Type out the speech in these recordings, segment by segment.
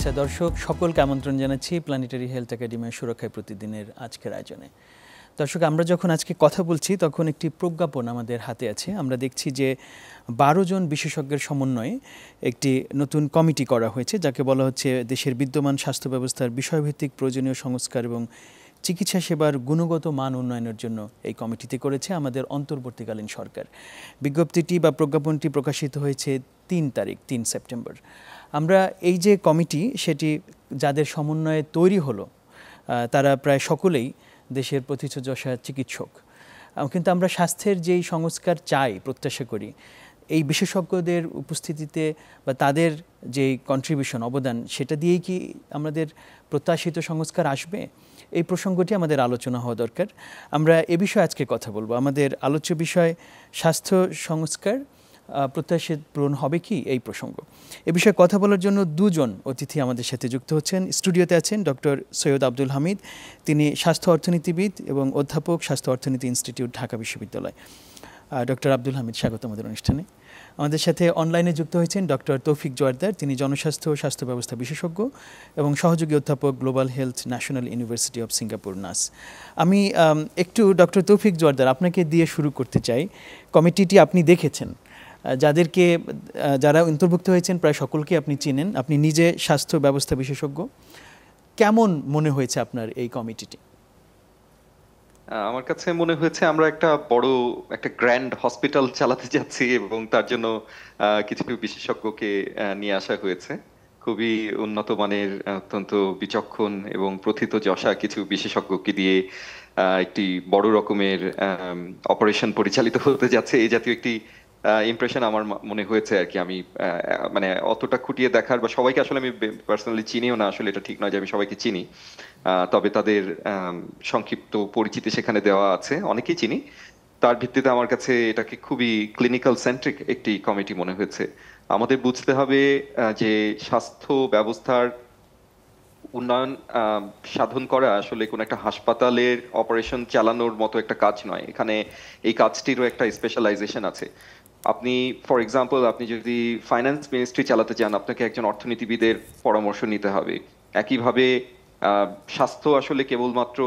আচ্ছা দর্শক সকলকে আমন্ত্রণ জানাচ্ছি প্ল্যানেটারি হেলথ একাডেমির সুরক্ষায় প্রতিদিনের আজকের আয়োজনে। দর্শক আমরা যখন আজকে কথা বলছি তখন একটি প্রজ্ঞাপন আমাদের হাতে আছে। আমরা দেখছি যে 12 জন বিশেষজ্ঞের সমন্বয়ে একটি নতুন কমিটি করা হয়েছে, যাকে বলা হচ্ছে দেশের বিদ্যমান স্বাস্থ্য ব্যবস্থার বিষয়ভিত্তিক প্রয়োজনীয় সংস্কার এবং চিকিৎসা সেবার গুণগত মান উন্নয়নের জন্য এই কমিটিতে করেছে আমাদের অন্তর্বর্তীকালীন সরকার। বিজ্ঞপ্তিটি বা প্রজ্ঞাপনটি প্রকাশিত হয়েছে 3 সেপ্টেম্বর। আমরা এই যে কমিটি সেটি যাদের সমন্বয়ে তৈরি হলো তারা প্রায় সকলেই দেশের প্রথিতযশা চিকিৎসক, কিন্তু আমরা স্বাস্থ্যের যেই সংস্কার চাই প্রত্যাশা করি এই বিশেষজ্ঞদের উপস্থিতিতে বা তাদের যেই কন্ট্রিবিউশন অবদান সেটা দিয়েই কি আমাদের প্রত্যাশিত সংস্কার আসবে, এই প্রসঙ্গটি আমাদের আলোচনা হওয়া দরকার। আমরা এ বিষয়ে আজকে কথা বলবো। আমাদের আলোচ্য বিষয় স্বাস্থ্য সংস্কার প্রত্যাশিত পূরণ হবে কি, এই প্রসঙ্গ। এ বিষয়ে কথা বলার জন্য দুজন অতিথি আমাদের সাথে যুক্ত হচ্ছেন। স্টুডিওতে আছেন ডক্টর সৈয়দ আব্দুল হামিদ, তিনি স্বাস্থ্য অর্থনীতিবিদ এবং অধ্যাপক, স্বাস্থ্য অর্থনীতি ইনস্টিটিউট, ঢাকা বিশ্ববিদ্যালয়। ডক্টর আব্দুল হামিদ, স্বাগত আমাদের অনুষ্ঠানে। আমাদের সাথে অনলাইনে যুক্ত হয়েছেন ডক্টর তৌফিক জোয়ারদার, তিনি জনস্বাস্থ্য ও স্বাস্থ্য ব্যবস্থা বিশেষজ্ঞ এবং সহযোগী অধ্যাপক, global health, national university of Singapore, নাস। আমি একটু ডক্টর তৌফিক জোয়ারদার আপনাকে দিয়ে শুরু করতে চাই। কমিটিটি আপনি দেখেছেন, যারা অন্তর্ভুক্ত হয়েছেন প্রায় সকলকে আপনি চিনেন, আপনি নিজে স্বাস্থ্য ব্যবস্থা বিশেষজ্ঞ। কেমন মনে হয়েছে আপনার এই কমিটিটি? আমার কাছে মনে হয়েছে আমরা একটা গ্র্যান্ড হসপিটাল চালাতে যাচ্ছি এবং তার জন্য কিছু বিশেষজ্ঞকে নিয়ে আসা হয়েছে। খুবই উন্নত মানের, অত্যন্ত বিচক্ষণ এবং প্রথিতযশা কিছু বিশেষজ্ঞকে দিয়ে একটি বড় রকমের অপারেশন পরিচালিত হতে যাচ্ছে, এই জাতীয় একটি ইমপ্রেশন আমার মনে হয়েছে আর কি। আমি মানে অতটা খুঁটিয়ে দেখার বা সবাইকে আসলে আমি পার্সোনালি চিনিও না, আসলে এটা ঠিক নয় যে আমি সবাইকে চিনি, তবে তাদের সংক্ষিপ্ত পরিচিতি সেখানে দেওয়া আছে, অনেকেই চিনি। তার ভিত্তিতে আমার কাছে এটাকে খুবই ক্লিনিক্যাল সেন্ট্রিক একটি কমিটি মনে হয়েছে। আমাদের বুঝতে হবে যে স্বাস্থ্য ব্যবস্থার উন্নয়ন সাধন করা আসলে কোনো একটা হাসপাতালের অপারেশন চালানোর মতো একটা কাজ নয়। এখানে এই কাজটিরও একটা স্পেশালাইজেশন আছে। আপনি ফর এক্সাম্পল, আপনি যদি ফাইন্যান্স মিনিস্ট্রি চালাতে চান, আপনাকে একজন অর্থনীতিবিদের পরামর্শ নিতে হবে। একইভাবে স্বাস্থ্য আসলে কেবলমাত্র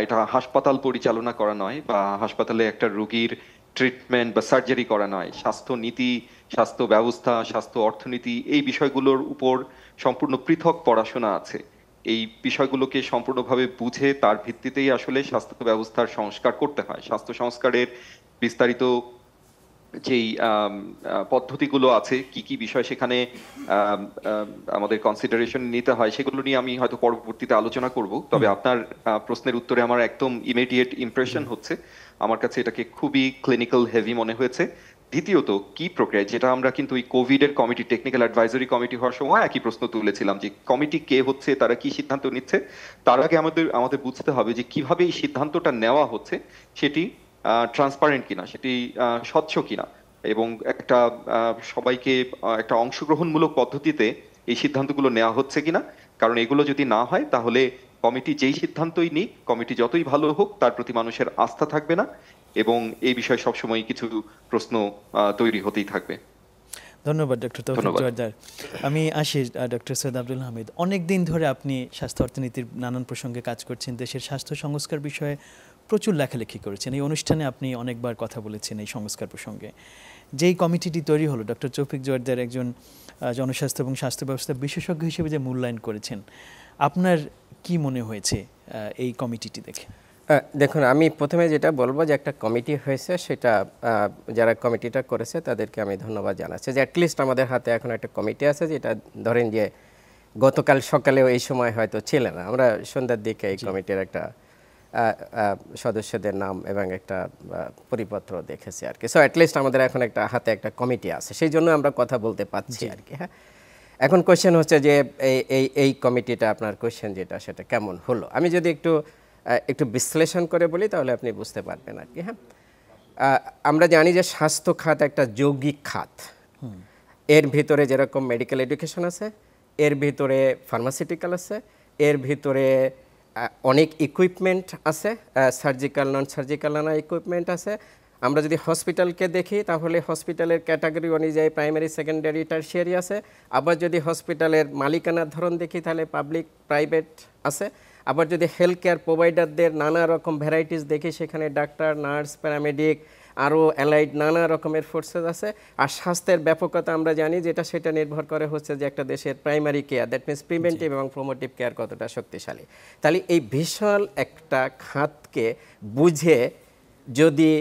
এটা হাসপাতাল পরিচালনা করা নয় বা হাসপাতালে একটা রোগীর ট্রিটমেন্ট বা সার্জারি করা নয়। স্বাস্থ্য নীতি, স্বাস্থ্য ব্যবস্থা, স্বাস্থ্য অর্থনীতি, এই বিষয়গুলোর উপর সম্পূর্ণ পৃথক পড়াশোনা আছে। এই বিষয়গুলোকে সম্পূর্ণভাবে বুঝে তার ভিত্তিতেই আসলে স্বাস্থ্য ব্যবস্থার সংস্কার করতে হয়। স্বাস্থ্য সংস্কারের বিস্তারিত যেই পদ্ধতিগুলো আছে, কি কি বিষয় সেখানে আমাদের কনসিডারেশন নিতে হয়, সেগুলো নিয়ে আমি হয়তো পরবর্তীতে আলোচনা করব। তবে আপনার প্রশ্নের উত্তরে আমার একদম ইমিডিয়েট ইমপ্রেশন হচ্ছে, আমার কাছে এটাকে খুবই ক্লিনিক্যাল হেভি মনে হয়েছে। দ্বিতীয়ত, কি প্রক্রিয়া, যেটা আমরা কিন্তু ওই কোভিড এর কমিটি, টেকনিক্যাল অ্যাডভাইজরি কমিটি হওয়ার সময় একই প্রশ্ন তুলেছিলাম যে কমিটি কে হচ্ছে, তারা কি সিদ্ধান্ত নিচ্ছে। তার আগে আমাদের বুঝতে হবে যে কিভাবে এই সিদ্ধান্তটা নেওয়া হচ্ছে সেটি ট্রান্সপারেন্ট কিনা, সেটি স্বচ্ছ কিনা, এবং একটা সবাইকে একটা অংশগ্রহণমূলক পদ্ধতিতে এই সিদ্ধান্তগুলো নেওয়া হচ্ছে কিনা। কারণ এগুলো যদি না হয় তাহলে কমিটি যেই সিদ্ধান্তই নিক, কমিটি যতই ভালো হোক, তার প্রতি মানুষের আস্থা থাকবে না এবং এই বিষয়ে সবসময় কিছু প্রশ্ন তৈরি হতেই থাকবে। ধন্যবাদ ডক্টর তৌফিক জোয়ারদার। আমি আসি ডক্টর সৈয়দ আব্দুল হামিদ। অনেক দিন ধরে আপনি স্বাস্থ্য অর্থনীতির নানান প্রসঙ্গে কাজ করছেন, দেশের স্বাস্থ্য সংস্কার বিষয়ে প্রচুর লেখালেখি করেছেন। এই অনুষ্ঠানে আপনি অনেকবার কথা বলেছেন এই সংস্কার প্রসঙ্গে। যেই কমিটিটি তৈরি হলো, ডক্টর তৌফিক জোয়ারদার একজন জনস্বাস্থ্য এবং স্বাস্থ্য ব্যবস্থা বিশেষজ্ঞ হিসেবে যে মূল্যায়ন করেছেন, আপনার কি মনে হয়েছে এই কমিটিটি দেখে? দেখুন, আমি প্রথমে যেটা বলবো যে একটা কমিটি হয়েছে, সেটা যারা কমিটিটা করেছে তাদেরকে আমি ধন্যবাদ জানাচ্ছি যে অ্যাটলিস্ট আমাদের হাতে এখন একটা কমিটি আছে, যেটা ধরেন যে গতকাল সকালেও এই সময় হয়তো ছিল না। আমরা সন্ধ্যার দিকে এই কমিটির একটা সদস্যদের নাম এবং একটা পরিপত্র দেখেছি আর কি। সো অ্যাটলিস্ট আমাদের এখন একটা হাতে একটা কমিটি আছে, সেই জন্য আমরা কথা বলতে পারছি আর কি। হ্যাঁ, এখন কোয়েশ্চেন হচ্ছে যে এই কমিটিটা, আপনার কোয়েশ্চেন যেটা, সেটা কেমন হলো। আমি যদি একটু বিশ্লেষণ করে বলি তাহলে আপনি বুঝতে পারবেন আর কি। হ্যাঁ, আমরা জানি যে স্বাস্থ্য খাত একটা যৌগিক খাত। এর ভিতরে যেরকম মেডিকেল এডুকেশন আছে, এর ভিতরে ফার্মাসিউটিক্যাল আছে, এর ভিতরে অনেক ইকুইপমেন্ট আছে, সার্জিক্যাল নন সার্জিক্যাল নানা ইকুইপমেন্ট আছে, আমরা যদি হসপিটালকে দেখি তাহলে হসপিটালের ক্যাটাগরি অনুযায়ী প্রাইমারি, সেকেন্ডারি, টারশিয়ারি আছে। আবার যদি হসপিটালের মালিকানার ধরন দেখি তাহলে পাবলিক, প্রাইভেট আছে। আবার যদি হেলথ কেয়ার প্রোভাইডারদের নানা রকম ভ্যারাইটিস দেখি, সেখানে ডাক্তার, নার্স, প্যারামেডিক, আরও অ্যালাইড নানা রকমের ফোর্সেস আছে। আর স্বাস্থ্যের ব্যাপকতা আমরা জানি যেটা, সেটা নির্ভর করে হচ্ছে যে একটা দেশের primary care, that means preventive এবং প্রমোটিভ কেয়ার কতটা শক্তিশালী। তাহলে এই বিশাল একটা খাতকে বুঝে যদি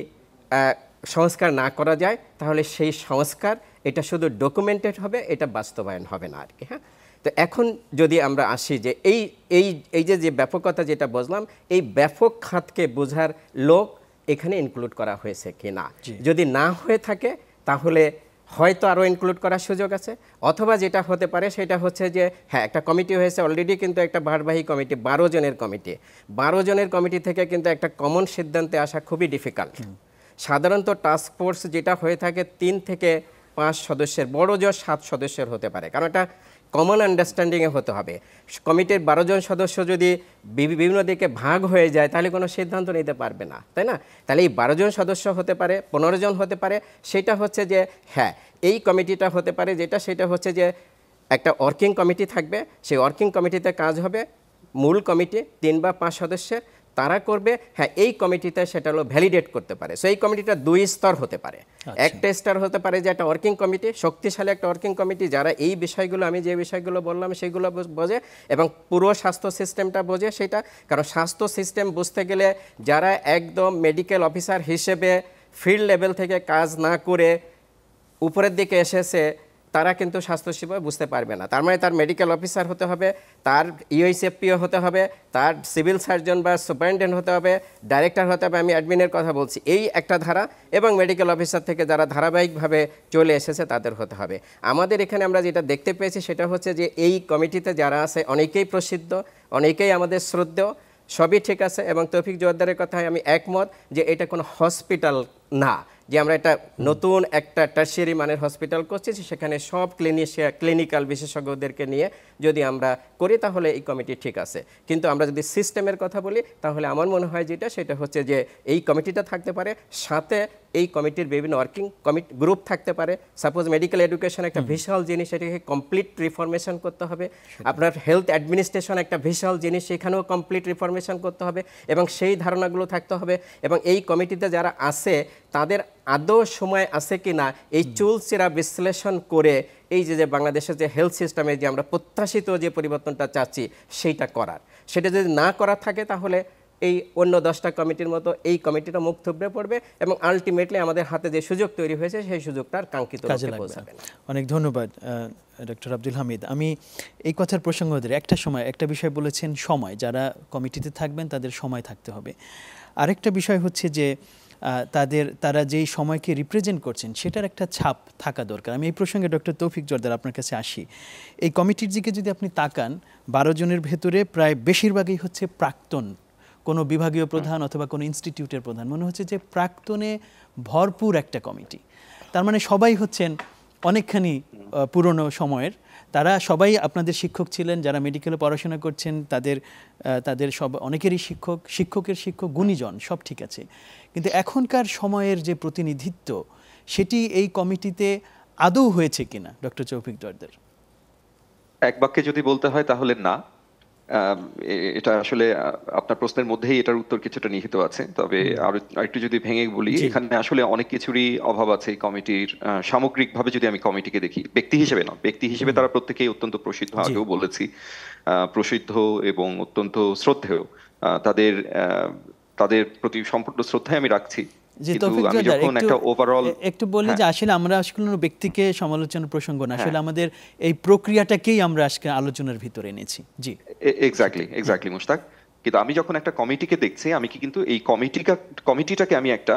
সংস্কার না করা যায় তাহলে সেই সংস্কার এটা শুধু ডকুমেন্টেড হবে, এটা বাস্তবায়ন হবে না আর কি। হ্যাঁ, তো এখন যদি আমরা আসি যে এই এই এই যে ব্যাপকতা যেটা বুঝলাম, এই ব্যাপক খাতকে বোঝার লোক এখানে ইনক্লুড করা হয়েছে কি না। যদি না হয়ে থাকে তাহলে হয়তো আরও ইনক্লুড করার সুযোগ আছে, অথবা যেটা হতে পারে সেটা হচ্ছে যে হ্যাঁ, একটা কমিটি হয়েছে অলরেডি, কিন্তু একটা ভারবাহী কমিটি, 12 জনের কমিটি, 12 জনের কমিটি থেকে কিন্তু একটা কমন সিদ্ধান্তে আসা খুবই ডিফিকাল্ট। সাধারণত টাস্ক ফোর্স যেটা হয়ে থাকে 3 থেকে 5 সদস্যের, বড় জোর 7 সদস্যের হতে পারে, কারণ এটা কমন আন্ডারস্ট্যান্ডিংয়ে হতে হবে। কমিটির 12 জন সদস্য যদি বিভিন্ন দিকে ভাগ হয়ে যায় তাহলে কোনো সিদ্ধান্ত নিতে পারবে না, তাই না? তাহলে এই 12 জন সদস্য হতে পারে, 15 জন হতে পারে। সেটা হচ্ছে যে হ্যাঁ, এই কমিটিটা হতে পারে যেটা, সেটা হচ্ছে যে একটা ওয়ার্কিং কমিটি থাকবে। সেই ওয়ার্কিং কমিটিতে কাজ হবে মূল কমিটি 3 বা 5 সদস্যের, তারা করবে। হ্যাঁ, এই কমিটিতে সেটা হলো ভ্যালিডেট করতে পারে। সো এই কমিটিটা 2 স্তর হতে পারে। একটা স্তর হতে পারে যে একটা ওয়ার্কিং কমিটি, শক্তিশালী একটা ওয়ার্কিং কমিটি, যারা এই বিষয়গুলো, আমি যে বিষয়গুলো বললাম সেগুলো বোঝে এবং পুরো স্বাস্থ্য সিস্টেমটা বোঝে সেটা। কারণ স্বাস্থ্য সিস্টেম বুঝতে গেলে যারা একদম মেডিকেল অফিসার হিসেবে ফিল্ড লেভেল থেকে কাজ না করে উপরের দিকে এসেছে, তারা কিন্তু স্বাস্থ্য সেবা বুঝতে পারবে না। তার মানে তার মেডিকেল অফিসার হতে হবে, তার ইউএসএফপিও হতে হবে, তার সিভিল সার্জন বা সুপারিনটেন্ডেন্ট হতে হবে, ডাইরেক্টর হতে হবে, আমি অ্যাডমিনের কথা বলছি, এই একটা ধারা। এবং মেডিকেল অফিসার থেকে যারা ধারাবাহিকভাবে চলে এসেছে তাদের হতে হবে। আমাদের এখানে আমরা যেটা দেখতে পেয়েছি সেটা হচ্ছে যে এই কমিটিতে যারা আছে অনেকেই প্রসিদ্ধ, অনেকেই আমাদের শ্রদ্ধেয়, সবই ঠিক আছে। এবং তৌফিক জোয়ারদারের কথায় আমি একমত যে এটা কোনো হসপিটাল না, যে আমরা একটা নতুন একটা টারশিয়ারি মানের হসপিটাল করছি, সেখানে সব ক্লিনিক্যাল বিশেষজ্ঞদেরকে নিয়ে যদি আমরা করি তাহলে এই কমিটি ঠিক আছে। কিন্তু আমরা যদি সিস্টেমের কথা বলি তাহলে আমার মনে হয় যেটা, সেটা হচ্ছে যে এই কমিটিটা থাকতে পারে, সাথে এই কমিটির বিভিন্ন ওয়ার্কিং গ্রুপ থাকতে পারে। সাপোজ মেডিকেল এডুকেশন একটা বিশাল জিনিস, এটাকে কমপ্লিট রিফরমেশন করতে হবে। আপনার হেলথ অ্যাডমিনিস্ট্রেশন একটা বিশাল জিনিস, সেখানেও কমপ্লিট রিফরমেশন করতে হবে এবং সেই ধারণাগুলো থাকতে হবে। এবং এই কমিটিতে যারা আছে তাদের আদৌ সময় আছে কি না এই চুলচেরা বিশ্লেষণ করে এই যে বাংলাদেশের যে হেলথ সিস্টেমে যে আমরা প্রত্যাশিত যে পরিবর্তনটা চাচ্ছি সেইটা করার, সেটা যদি না করা থাকে তাহলে এই অন্য 10টা কমিটির মতো এই কমিটিটা মুখ থুবড়ে পড়বে এবং আলটিমেটলি আমাদের হাতে যে সুযোগ তৈরি হয়েছে সেই সুযোগটার কাঙ্ক্ষিত লক্ষ্যে পৌঁছাবে না। অনেক ধন্যবাদ ডক্টর আব্দুল হামিদ। আমি এই কথার প্রসঙ্গ ধরে একটা বিষয় বলেছেন, সময়, যারা কমিটিতে থাকবেন তাদের সময় থাকতে হবে। আরেকটা বিষয় হচ্ছে যে তারা যেই সময়কে রিপ্রেজেন্ট করছেন সেটার একটা ছাপ থাকা দরকার। আমি এই প্রসঙ্গে ডক্টর তৌফিক জোয়ারদার আপনার কাছে আসি। এই কমিটির দিকে যদি আপনি তাকান, 12 জনের ভেতরে প্রায় বেশিরভাগই হচ্ছে প্রাক্তন কোনো বিভাগীয় প্রধান অথবা কোনো ইনস্টিটিউটের প্রধান। মনে হচ্ছে যে প্রাক্তনে ভরপুর একটা কমিটি। তার মানে সবাই হচ্ছেন অনেকখানি পুরনো সময়ের। তারা সবাই আপনাদের শিক্ষক ছিলেন, যারা মেডিকেলে পড়াশোনা করছেন তাদের সব অনেকেরই শিক্ষকের শিক্ষক, গুণীজন, সব ঠিক আছে। কিন্তু এখনকার সময়ের যে প্রতিনিধিত্ব সেটি এই কমিটিতে আদৌ হয়েছে কিনা ডক্টর তৌফিক জোয়ারদার? এক বাক্যে যদি বলতে হয় তাহলে না। এটা আসলে আপনার প্রশ্নের মধ্যেই এটার উত্তর কিছুটা নিহিত আছে। তবে আরেকটু যদি ভেঙে বলি, এখানে আসলে অনেক কিছুরই অভাব আছে এই কমিটির। সামগ্রিকভাবে যদি আমি কমিটিকে দেখি, ব্যক্তি হিসেবে না, ব্যক্তি হিসেবে তারা প্রত্যেকেই অত্যন্ত প্রসিদ্ধ, আগেও বলেছি, প্রসিদ্ধ এবং অত্যন্ত শ্রদ্ধেয়। তাদের প্রতি সম্পূর্ণ শ্রদ্ধায় আমি রাখছি। একটু বললে যে আসলে আমরা কোনো ব্যক্তিকে সমালোচনার প্রসঙ্গ না, আসলে আমাদের এই প্রক্রিয়াটাকেই আমরা আজকে আলোচনার ভিতরে এনেছি। জি, এক্স্যাক্টলি মুশতাক। কিন্তু আমি যখন একটা কমিটিকে দেখছি, আমি কিন্তু এই কমিটিটাকে আমি একটা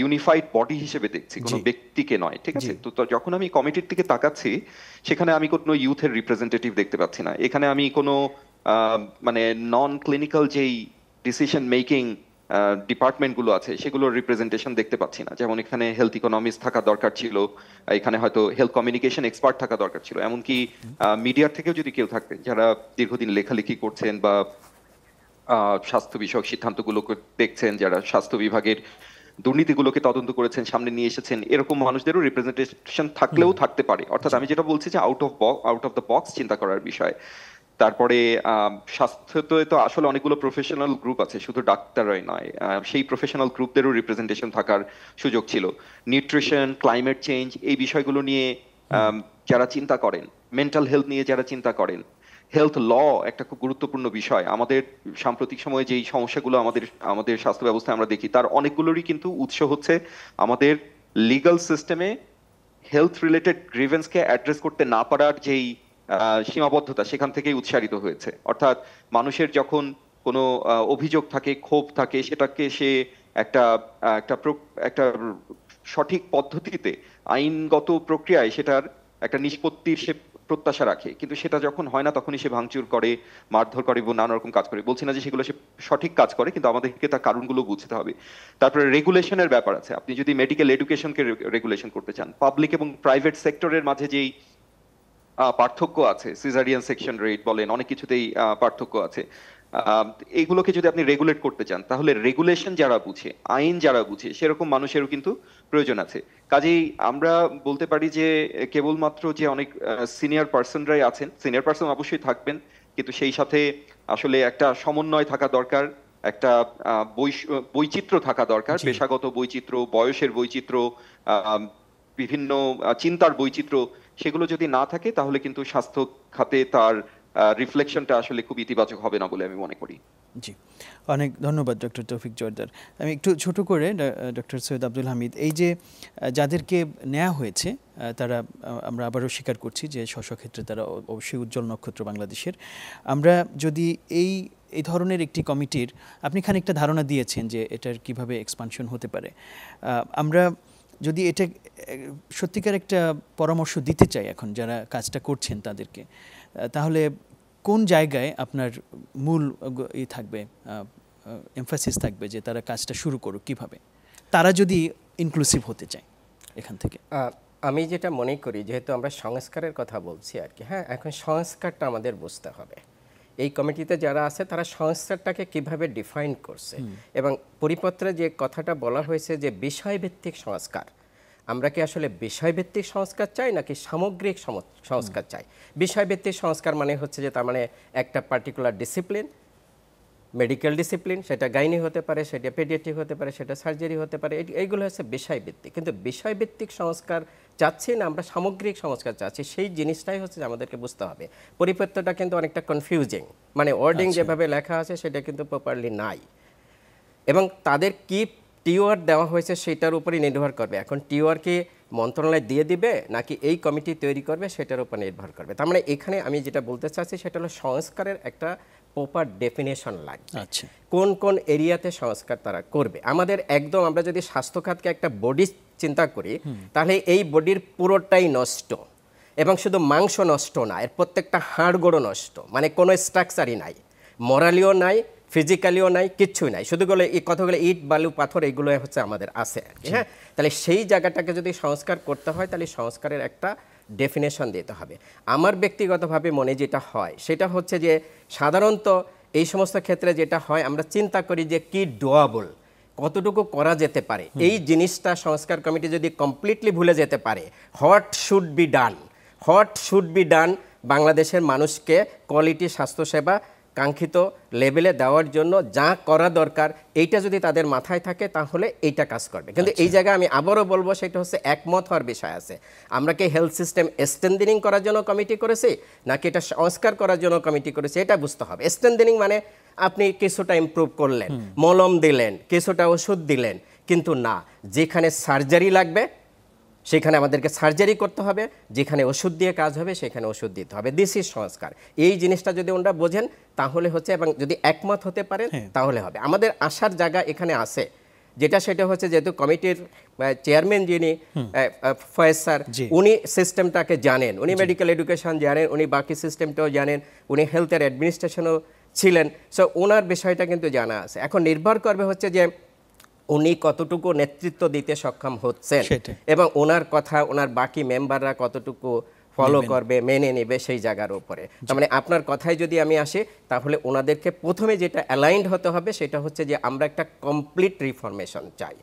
ইউনিফাইড বডি হিসেবে দেখছি, কোনো ব্যক্তিকে নয়, ঠিক আছে? তো যখন আমি কমিটির দিকে তাকাচ্ছি, সেখানে আমি কোনো ইউথের রিপ্রেজেন্টেটিভ দেখতে পাচ্ছি না। এখানে আমি কোনো মানে নন ক্লিনিক্যাল যেই ডিসিশন মেকিং ডিপার্টমেন্টগুলো আছে সেগুলোর রিপ্রেজেন্টেশন দেখতে পাচ্ছি না। যেমন এখানে হেলথ ইকোনমিস্ট থাকা দরকার ছিল, এখানে হয়তো হেলথ কমিউনিকেশন এক্সপার্ট থাকা দরকার ছিল, এমনকি মিডিয়ার থেকেও যদি কেউ থাকতেন যারা দীর্ঘদিন লেখালেখি করছেন বা স্বাস্থ্য বিষয়ক সিদ্ধান্তগুলো দেখছেন, যারা স্বাস্থ্য বিভাগের দুর্নীতিগুলোকে তদন্ত করেছেন, সামনে নিয়ে এসেছেন, এরকম মানুষদেরও রিপ্রেজেন্টেশন থাকলেও থাকতে পারে। অর্থাৎ আমি যেটা বলছি যে আউট অফ দ্য বক্স চিন্তা করার বিষয়। তারপরে স্বাস্থ্যতে তো আসলে অনেকগুলো প্রফেশনাল গ্রুপ আছে, শুধু ডাক্তাররাই নয়, সেই প্রফেশনাল গ্রুপদেরও রিপ্রেজেন্টেশন থাকার সুযোগ ছিল। নিউট্রিশন, ক্লাইমেট চেঞ্জ, এই বিষয়গুলো নিয়ে যারা চিন্তা করেন, মেন্টাল হেলথ নিয়ে যারা চিন্তা করেন, হেলথ ল একটা খুব গুরুত্বপূর্ণ বিষয়। আমাদের সাম্প্রতিক সময়ে যেই সমস্যাগুলো আমাদের স্বাস্থ্য ব্যবস্থায় আমরা দেখি, তার অনেকগুলোরই কিন্তু উৎস হচ্ছে আমাদের লিগ্যাল সিস্টেমে হেলথ রিলেটেড গ্রিভেন্সকে অ্যাড্রেস করতে না পারার যেই সীমাবদ্ধতা, সেখান থেকেই উৎসারিত হয়েছে। অর্থাৎ মানুষের যখন কোনো অভিযোগ থাকে, ক্ষোভ থাকে, সেটাকে সে একটা একটা একটা সঠিক পদ্ধতিতে, আইনগত প্রক্রিয়ায় সেটার একটা নিষ্পত্তির সে প্রত্যাশা রাখে, কিন্তু সেটা যখন হয় না তখনই সে ভাঙচুর করে, মারধর করে এবং নানা রকম কাজ করে। বলছি না যে সেগুলো সে সঠিক কাজ করে, কিন্তু আমাদেরকে তার কারণগুলো বুঝতে হবে। তারপরে রেগুলেশনের ব্যাপার আছে। আপনি যদি মেডিকেল এডুকেশনকে রেগুলেশন করতে চান, পাবলিক এবং প্রাইভেট সেক্টরের মাঝে যেই পার্থক্য আছে, সিজারিয়ান সেকশন রেট বলেন, অনেক কিছুতেই পার্থক্য আছে, এইগুলোকে যদি আপনি রেগুলেট করতে চান, তাহলে রেগুলেশন যারা বুঝে, আইন যারা বুঝে, সেরকম মানুষেরও কিন্তু প্রয়োজন আছে। কাজেই আমরা বলতে পারি যে কেবলমাত্র যে অনেক সিনিয়র পার্সনরাই আছেন, সিনিয়র পার্সন অবশ্যই থাকবেন, কিন্তু সেই সাথে আসলে একটা সমন্বয় থাকা দরকার, একটা বৈচিত্র্য থাকা দরকার, পেশাগত বৈচিত্র্য, বয়সের বৈচিত্র্য, বিভিন্ন চিন্তার বৈচিত্র্য, সেগুলো যদি না থাকে তাহলে কিন্তু স্বাস্থ্য খাতে তার রিফ্লেকশনটা আসলে খুব ইতিবাচক হবে না বলে আমি মনে করি। জি, অনেক ধন্যবাদ ডক্টর তৌফিক জোয়ারদার। আমি একটু ছোট করে ডক্টর সৈয়দ আব্দুল হামিদ, এই যে যাদেরকে নেওয়া হয়েছে তারা, আমরা আবারও স্বীকার করছি যে স্বক্ষেত্রে তারা অবশ্যই উজ্জ্বল নক্ষত্র বাংলাদেশের। আমরা যদি এই ধরনের একটি কমিটির, আপনি খানিকটা ধারণা দিয়েছেন যে এটার কিভাবে এক্সপানশন হতে পারে, আমরা যদি এটা সত্যিকার একটা পরামর্শ দিতে চাই এখন যারা কাজটা করছেন তাদেরকে, তাহলে কোন জায়গায় আপনার মূল থাকবে, এমফাসিস থাকবে যে তারা কাজটা শুরু করুক কিভাবে, তারা যদি ইনক্লুসিভ হতে চায় এখান থেকে? আমি যেটা মনে করি, যেহেতু আমরা সংস্কারের কথা বলছি আর কি, হ্যাঁ, এখন সংস্কারটা আমাদের বুঝতে হবে। এই কমিটিতে যারা আছে তারা সংস্কারটাকে কিভাবে ডিফাইন করছে, এবং পরিপত্রে যে কথাটা বলা হয়েছে যে বিষয়ভিত্তিক সংস্কার, আমরা কি আসলে বিষয়ভিত্তিক সংস্কার চাই নাকি সামগ্রিক সংস্কার চাই? বিষয়ভিত্তিক সংস্কার মানে হচ্ছে যে তার মানে একটা পার্টিকুলার ডিসিপ্লিন, মেডিকেল ডিসিপ্লিন, সেটা গাইনি হতে পারে, সেটা পেডিয়াট্রিক হতে পারে, সেটা সার্জারি হতে পারে, এইগুলো হচ্ছে বিষয়ভিত্তিক। কিন্তু বিষয়ভিত্তিক সংস্কার চাচ্ছি না আমরা সামগ্রিক সংস্কার চাচ্ছি, সেই জিনিসটাই হচ্ছে আমাদেরকে বুঝতে হবে। পরিপত্রটা কিন্তু অনেকটা কনফিউজিং, মানে ওয়ার্ডিং যেভাবে লেখা আছে সেটা কিন্তু প্রপারলি নাই, এবং তাদের কি টিওয়ার দেওয়া হয়েছে সেটার উপরই নির্ভর করবে। এখন টিওয়ার কি মন্ত্রণালয় দিয়ে দিবে নাকি এই কমিটি তৈরি করবে সেটার উপর নির্ভর করবে। তার মানে এখানে আমি যেটা বলতে চাচ্ছি সেটা হলো সংস্কারের একটা প্রপার ডেফিনেশন লাগবে, কোন কোন এরিয়াতে সংস্কার তারা করবে। আমাদের একদম, আমরা যদি স্বাস্থ্য খাতকে একটা বডি চিন্তা করি, তাহলে এই বডির পুরোটাই নষ্ট, এবং শুধু মাংস নষ্ট না, এর প্রত্যেকটা হাড়গোড়ও নষ্ট, মানে কোনো স্ট্রাকচারই নাই, মরালিও নাই, ফিজিক্যালিও নাই, কিচ্ছুই নাই, শুধুগুলো এই কথাগুলো ইট বালু পাথর এগুলো হচ্ছে আমাদের আছে, হ্যাঁ। তাহলে সেই জায়গাটাকে যদি সংস্কার করতে হয় তাহলে সংস্কারের একটা ডেফিনেশন দিতে হবে। আমার ব্যক্তিগতভাবে মনে যেটা হয় সেটা হচ্ছে যে সাধারণত এই সমস্ত ক্ষেত্রে যেটা হয়, আমরা চিন্তা করি যে কি ডুয়াবল, কতটুকু করা যেতে পারে। এই জিনিসটা সংস্কার কমিটি যদি কমপ্লিটলি ভুলে যেতে পারে, হোয়াট শুড বি ডান বাংলাদেশের মানুষকে কোয়ালিটি স্বাস্থ্যসেবা কাঙ্ক্ষিত লেভেলে দেওয়ার জন্য যা করা দরকার, এইটা যদি তাদের মাথায় থাকে তাহলে এইটা কাজ করবে। কিন্তু এই জায়গায় আমি আবারও বলবো, সেটা হচ্ছে একমত হওয়ার বিষয় আছে। আমরা কি হেলথ সিস্টেম স্ট্রেনথেনিং করার জন্য কমিটি করেছি নাকি এটা সংস্কার করার জন্য কমিটি করেছি, এটা বুঝতে হবে। স্ট্রেনথেনিং মানে আপনি কিছুটা ইমপ্রুভ করলেন, মলম দিলেন, কিছুটা ওষুধ দিলেন, কিন্তু না, যেখানে সার্জারি লাগবে সেখানে আমাদেরকে সার্জারি করতে হবে, যেখানে ওষুধ দিয়ে কাজ হবে সেখানে ওষুধ দিতে হবে। দিস ইজ সংস্কার। এই জিনিসটা যদি ওনারা বোঝেন তাহলে হচ্ছে, এবং যদি একমত হতে পারেন তাহলে হবে। আমাদের আসার জায়গা এখানে আছে, সেটা হচ্ছে যেহেতু কমিটির চেয়ারম্যান যিনি ফয়েজ স্যার, উনি সিস্টেমটাকে জানেন, উনি মেডিকেল এডুকেশন জানেন, উনি বাকি সিস্টেমটাও জানেন, উনি হেলথের অ্যাডমিনিস্ট্রেশনও ছিলেন, সো ওনার বিষয়টা কিন্তু জানা আছে। এখন নির্ভর করবে হচ্ছে যে উনি কতটুকু নেতৃত্ব দিতে সক্ষম হচ্ছেন এবং ওনার কথা ওনার বাকি মেম্বাররা কতটুকু ফলো করবে, মেনে নেবে সেই জায়গার উপরে। তার মানে আপনার কথায় যদি আমি আসি, তাহলে ওনাদেরকে প্রথমে যেটা অ্যালাইন্ড হতে হবে সেটা হচ্ছে যে আমরা একটা কমপ্লিট রিফরমেশন চাই,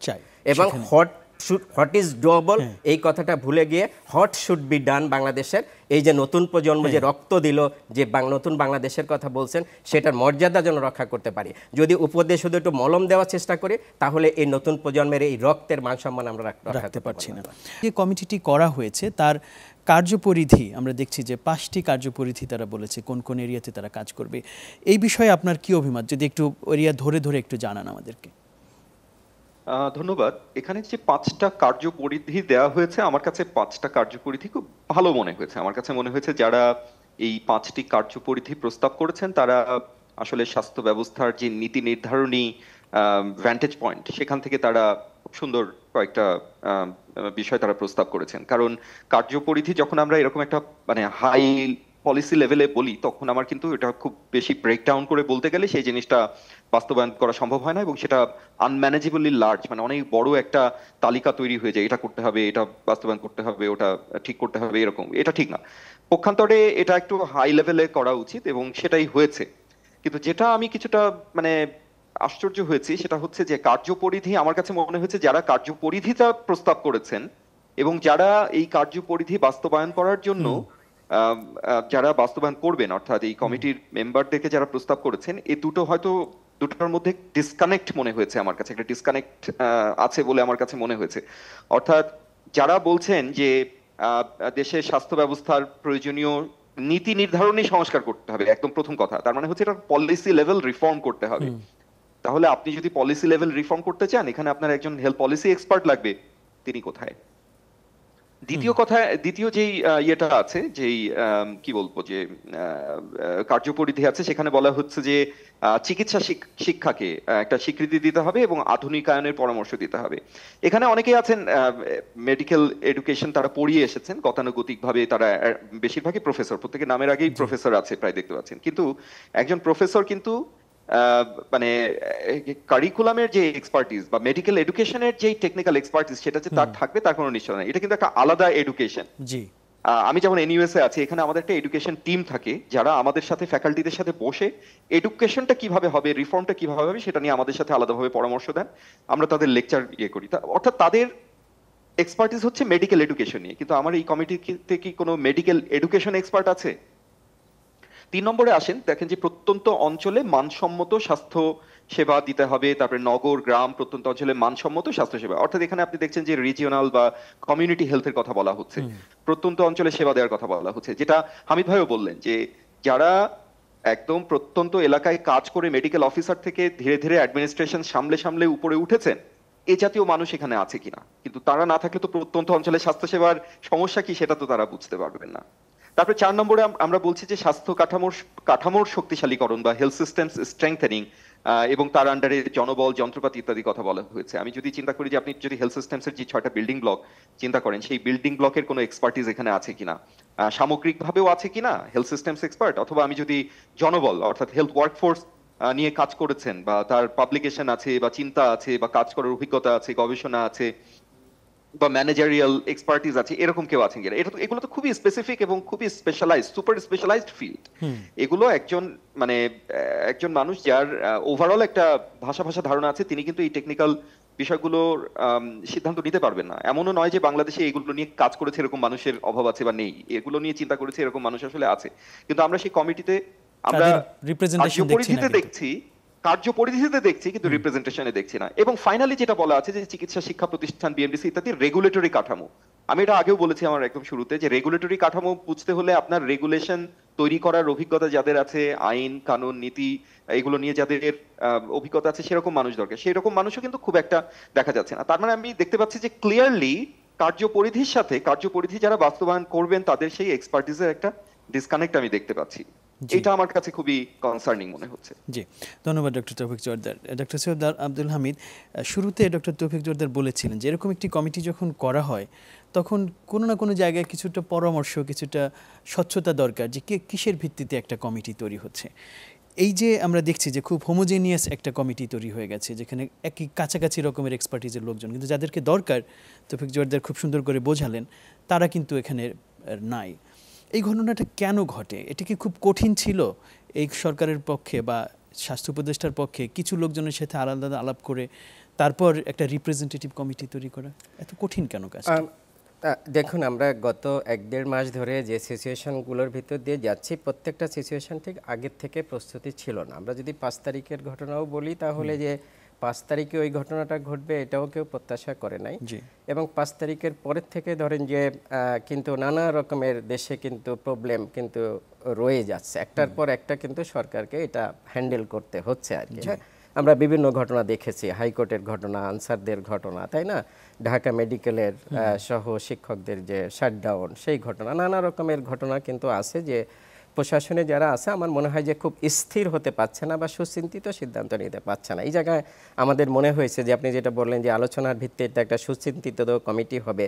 এবং হোয়াট ইজ ডুয়েবল এই কথাটা ভুলে গিয়ে হোয়াট শুড বি ডান বাংলাদেশের এই যে নতুন প্রজন্ম যে রক্ত দিল, যে নতুন বাংলাদেশের কথা বলছেন, সেটার মর্যাদা যেন রক্ষা করতে পারি। যদি উপদেশ শুধু একটু মলম দেওয়ার চেষ্টা করি, তাহলে এই নতুন প্রজন্মের এই রক্তের মান সম্মান আমরা রাখতে পারছি না। যে কমিটিটি করা হয়েছে তার কার্যপরিধি আমরা দেখছি যে 5টি কার্যপরিধি তারা বলেছে কোন কোন এরিয়াতে তারা কাজ করবে। এই বিষয়ে আপনার কি অভিমত, যদি একটু এরিয়া ধরে ধরে একটু জানান আমাদেরকে। ধন্যবাদ। এখানে যে 5টা কার্যপরিধি দেওয়া হয়েছে, আমার কাছে 5টা কার্যপরিধি খুব ভালো মনে হয়েছে। আমার কাছে মনে হয়েছে যারা এই 5টি কার্যপরিধি প্রস্তাব করেছেন তারা আসলে স্বাস্থ্য ব্যবস্থার যে নীতি নির্ধারণী ভ্যান্টেজ পয়েন্ট, সেখান থেকে তারা খুব সুন্দর কয়েকটা বিষয় তারা প্রস্তাব করেছেন। কারণ কার্যপরিধি যখন আমরা এরকম একটা মানে হাই পলিসি লেভেলে বলি, তখন আমার কিন্তু এটা খুব বেশি ব্রেকডাউন করে বলতে গেলে সেই জিনিসটা বাস্তবায়ন করা সম্ভব হয় না, এবং সেটা আনম্যানেজেবলি লার্জ, মানে অনেক বড় একটা তালিকা তৈরি হয়ে যায়, এটা করতে হবে, এটা বাস্তবায়ন করতে হবে, ওটা ঠিক করতে হবে, এরকম। এটা ঠিক না। পক্ষান্তরে এটা একটু হাই লেভেলে করা উচিত, এবং সেটাই হয়েছে। কিন্তু যেটা আমি কিছুটা মানে আশ্চর্য হয়েছি সেটা হচ্ছে যে কার্যপরিধি, আমার কাছে মনে হয়েছে যারা কার্যপরিধিটা প্রস্তাব করেছেন এবং যারা এই কার্যপরিধি বাস্তবায়ন করার জন্য যারা বাস্তবায়ন করবেন, অর্থাৎ এই কমিটির মেম্বারদেরকে যারা প্রস্তাব করেছেন, এই দুটো হয়তো দুটোর মধ্যে ডিসকানেক্ট মনে হয়েছে আমার কাছে, একটা ডিসকানেক্ট আছে বলে আমার কাছে মনে হয়েছে। অর্থাৎ যারা বলছেন যে দেশের স্বাস্থ্য ব্যবস্থার প্রয়োজনীয় নীতি নির্ধারণী সংস্কার করতে হবে, একদম প্রথম কথা, তার মানে হচ্ছে এটা পলিসি লেভেল রিফর্ম করতে হবে। তাহলে আপনি যদি পলিসি লেভেল রিফর্ম করতে চান, এখানে আপনার একজন হেলথ পলিসি এক্সপার্ট লাগবে, তিনি কোথায়? দ্বিতীয় যেই ইয়েটা আছে, যেই কি বলবো, যে কার্যপরিধি আছে, সেখানে বলা হচ্ছে যে চিকিৎসা শিক্ষাকে একটা স্বীকৃতি দিতে হবে এবং আধুনিকায়নের পরামর্শ দিতে হবে। এখানে অনেকেই আছেন মেডিকেল এডুকেশন তারা পড়িয়ে এসেছেন গতানুগতিক ভাবে, তারা বেশিরভাগই প্রফেসর, প্রত্যেকের নামের আগেই প্রফেসর আছে প্রায়, দেখতে পাচ্ছেন। কিন্তু একজন প্রফেসর কিন্তু মানে কারিকুলামের যে এক্সপার্টিস বা মেডিকেল এডুকেশনের যে টেকনিক্যাল এক্সপার্টিস, সেটা যে তার থাকবে তার কোনো নিশ্চয় নাই। এটা কিন্তু একটা আলাদা এডুকেশন। জি, আমি যেমন এনইউএসএ আছি, এখানে আমাদের একটা এডুকেশন টিম থাকে যারা আমাদের সাথে ফ্যাকাল্টিদের সাথে বসে এডুকেশনটা কিভাবে হবে, রিফর্মটা কিভাবে হবে সেটা নিয়ে আমাদের সাথে আলাদাভাবে পরামর্শ দেন। আমরা তাদের লেকচার করি, অর্থাৎ তাদের এক্সপার্টিস হচ্ছে মেডিকেল এডুকেশন নিয়ে। কিন্তু আমার এই কমিটিতে কি কোনো মেডিকেল এডুকেশন এক্সপার্ট আছে? 3 নম্বরে আসেন, দেখেন যে প্রত্যন্ত অঞ্চলে মানসম্মত স্বাস্থ্য সেবা দিতে হবে, তারপরে নগর গ্রাম প্রত্যন্ত অঞ্চলে মানসম্মত স্বাস্থ্য সেবা, অর্থাৎ এখানে আপনি দেখছেন যে রিজিওনাল বা কমিউনিটি হেলথের কথা বলা হচ্ছে, প্রত্যন্ত অঞ্চলে সেবা দেওয়ার কথা বলা হচ্ছে। যেটা হামিদ ভাইও বললেন যে যারা একদম প্রত্যন্ত এলাকায় কাজ করে মেডিকেল অফিসার থেকে ধীরে ধীরে অ্যাডমিনিস্ট্রেশন সামলে সামলে উপরে উঠেছেন, এ জাতীয় মানুষ এখানে আছে কিনা। কিন্তু তারা না থাকলে তো প্রত্যন্ত অঞ্চলে স্বাস্থ্যসেবার সমস্যা কি সেটা তো তারা বুঝতে পারবেন না। তারপরে 4 নম্বরে আমরা বলছি যে স্বাস্থ্য কাঠামোর শক্তিশালীকরণ বা হেলথ সিস্টেমস স্ট্রেংথেনিং, এবং তার আন্ডারে জনবল, যন্ত্রপাতি ইত্যাদি কথা বলা হয়েছে। আমি যদি চিন্তা করি যে আপনি যদি হেলথ সিস্টেমসের যে 6টা বিল্ডিং ব্লক চিন্তা করেন, সেই বিল্ডিং ব্লকের কোনো এক্সপার্টিস এখানে আছে কিনা, সামগ্রিকভাবেও আছে কিনা হেলথ সিস্টেমস এক্সপার্ট, অথবা আমি যদি জনবল অর্থাৎ হেলথ ওয়ার্কফোর্স নিয়ে কাজ করেছেন বা তার পাবলিকেশন আছে বা চিন্তা আছে বা কাজ করার অভিজ্ঞতা আছে, গবেষণা আছে বা ম্যানেজারিয়াল এক্সপার্টিস আছে, এরকম কেউ আছেন কিনা। এগুলো তো খুবই স্পেসিফিক এবং খুবই স্পেশালাইজড, সুপার স্পেশালাইজড ফিল্ড। এগুলো একজন মানুষ যার ওভারঅল একটা ভাষা ধারণা আছে, তিনি কিন্তু এই টেকনিক্যাল বিষয়গুলোর সিদ্ধান্ত নিতে পারবেন না। এমনও নয় যে বাংলাদেশে এগুলো নিয়ে কাজ করেছে এরকম মানুষের অভাব আছে বা নেই, এগুলো নিয়ে চিন্তা করেছে এরকম মানুষ আসলে আছে। কিন্তু আমরা সেই কমিটিতে আমরা কার্যপরিধিতে দেখছি কিন্তু রিপ্রেজেন্টেশনে দেখছি না। এবং ফাইনালি যেটা বলা আছে যে চিকিৎসা শিক্ষা প্রতিষ্ঠান, বিএমডিসি ইত্যাদি রেগুলেটরি কাঠামো, আমি এটা আগেও বলেছি আমার একদম শুরুতে, যে রেগুলেটরি কাঠামো বুঝতে হলে আপনার রেগুলেশন তৈরি করার অভিজ্ঞতা যাদের আছে, আইন কানুন নীতি এগুলো নিয়ে যাদের অভিজ্ঞতা আছে, সেরকম মানুষ দরকার। সেই রকম মানুষও কিন্তু খুব একটা দেখা যাচ্ছে না। তার মানে আমি দেখতে পাচ্ছি যে ক্লিয়ারলি কার্যপরিধির সাথে কার্যপরিধি যারা বাস্তবায়ন করবেন তাদের সেই এক্সপার্টিসের একটা ডিসকানেক্ট আমি দেখতে পাচ্ছি। এটা আমার কাছে খুবই কনসার্নিং মনে হচ্ছে। জি, ধন্যবাদ ডক্টর তৌফিক জোয়ারদার। ডক্টর সৈয়দ আব্দুল হামিদ, শুরুতে ডক্টর তৌফিক জোয়ারদার বলেছিলেন যে এরকম একটি কমিটি যখন করা হয় তখন কোনো না কোনো জায়গায় কিছুটা পরামর্শ, কিছুটা স্বচ্ছতা দরকার, যে কিসের ভিত্তিতে একটা কমিটি তৈরি হচ্ছে। এই যে আমরা দেখছি যে খুব হোমোজেনিয়াস একটা কমিটি তৈরি হয়ে গেছে, যেখানে একই কাছাকাছি রকমের এক্সপার্টিজের লোকজন, কিন্তু যাদেরকে দরকার তৌফিক জোয়ারদার খুব সুন্দর করে বোঝালেন, তারা কিন্তু এখানে নাই। এই ঘটনাটা কেন ঘটে? এটা কি খুব কঠিন ছিল এই সরকারের পক্ষে বা স্বাস্থ্য উপদেষ্টার পক্ষে কিছু লোকজনের সাথে আলাদা আলাপ করে তারপর একটা রিপ্রেজেন্টেটিভ কমিটি তৈরি করা? এত কঠিন কেন কাজটা? দেখুন, আমরা গত 1-1.5 মাস ধরে যে সিচুয়েশনগুলোর ভিতর দিয়ে যাচ্ছি, প্রত্যেকটা সিচুয়েশন ঠিক আগের থেকে প্রস্তুতি ছিল না। আমরা যদি 5 তারিখের ঘটনাও বলি, তাহলে যে 5 তারিখে ওই ঘটনাটা ঘটবে এটাও কেউ প্রত্যাশা করে নাই। এবং 5 তারিখের পরের থেকে ধরেন যে কিন্তু নানা রকমের দেশে কিন্তু প্রবলেম কিন্তু রয়ে যাচ্ছে, একটার পর একটা কিন্তু সরকারকে এটা হ্যান্ডেল করতে হচ্ছে আর কি। আমরা বিভিন্ন ঘটনা দেখেছি, হাইকোর্টের ঘটনা, আনসারদের ঘটনা, তাই না, ঢাকা মেডিকেলের সহ শিক্ষকদের যে শাটডাউন, সেই ঘটনা, নানা রকমের ঘটনা কিন্তু আছে যে প্রশাসনে যারা আছে আমার মনে হয় যে খুব স্থির হতে পারছে না বা সুচিন্তিত সিদ্ধান্ত নিতে পারছে না। এই জায়গায় আমাদের মনে হয়েছে যে আপনি যেটা বললেন যে আলোচনার ভিত্তিতে একটা সুচিন্তিত কমিটি হবে,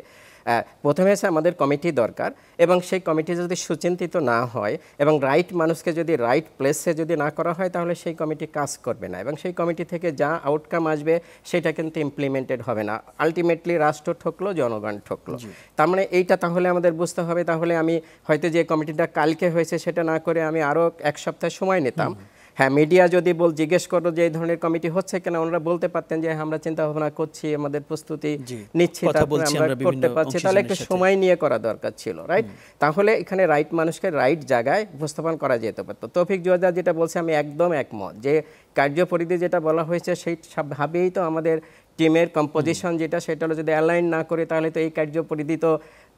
প্রথমে এসে আমাদের কমিটি দরকার, এবং সেই কমিটি যদি সুচিন্তিত না হয় এবং রাইট মানুষকে যদি রাইট প্লেসে যদি না করা হয়, তাহলে সেই কমিটি কাজ করবে না এবং সেই কমিটি থেকে যা আউটকাম আসবে সেটা কিন্তু ইমপ্লিমেন্টেড হবে না। আলটিমেটলি রাষ্ট্র ঠকলো, জনগণ ঠকলো। তার মানে এইটা তাহলে আমাদের বুঝতে হবে। তাহলে আমি হয়তো যে কমিটিটা কালকে হয়েছে সেটা না করে আমি আরও 1 সপ্তাহ সময় নিতাম। হ্যাঁ, মিডিয়া যদি জিজ্ঞেস করো যে এই ধরনের কমিটি হচ্ছে কেন, ওনারা বলতে পারতেন যে আমরা চিন্তা ভাবনা করছি, আমাদের প্রস্তুতি নিচ্ছি, তারপরে আমরা করতে পারছি, তাহলে একটু সময় নিয়ে করা দরকার ছিল, রাইট? তাহলে এখানে রাইট মানুষকে রাইট জায়গায় উপস্থাপন করা যেতে পারতো। তৌফিক জুয়েদার যেটা বলছে আমি একদম একমত, যে কার্যপরিধি যেটা বলা হয়েছে সেই ভাবেই তো আমাদের টিমের কম্পোজিশন যেটা, সেটা হলো যদি অ্যালাইন না করে তাহলে তো এই কার্যপরিধি তো